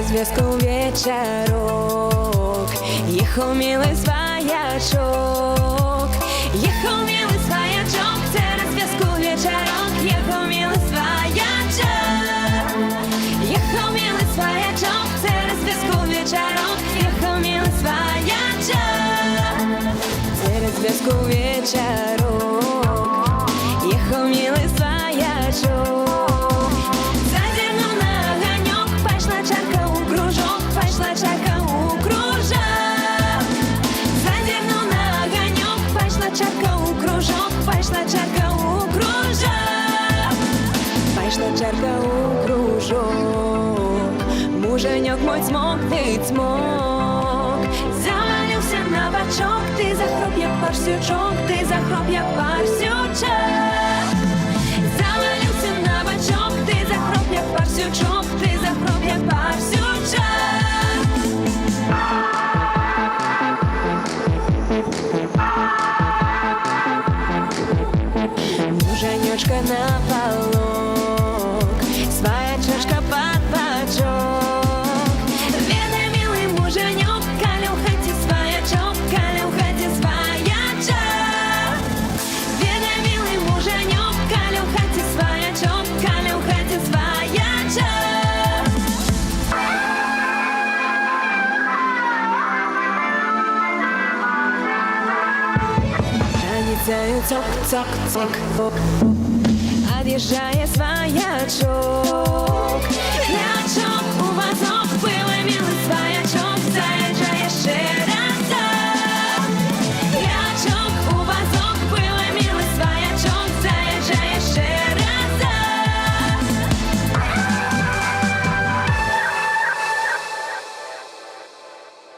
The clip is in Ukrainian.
зв'язку вечерок, їхав милий своячок, їхав милий своячок, через зв'язку вечерок, їхав милий своячок, їхав милий своячок, через зв'язку вечерок, їхав милий своячок, через зв'язку вечерок, їхав милий своячок. Чарка у кружок, муженек мой цмок, ты цмок. Завалился на бочок, ты захроп, як парсючок, ты захроп, як парсючок. Завалился на бочок, ты захроп, як парсючок, ты захроп, як парсючок. Муженечка на полу, своя чашка под бочок. Ведай, милый муженек, коли уходи своячок, коли уходи своячок. Ведай, милый муженек, коли уходи своячок, коли уходи своячок. Границею цок-цок-цок, отъезжая своячок. Лячок у вазок, пылый милый своячок, заезжая шею.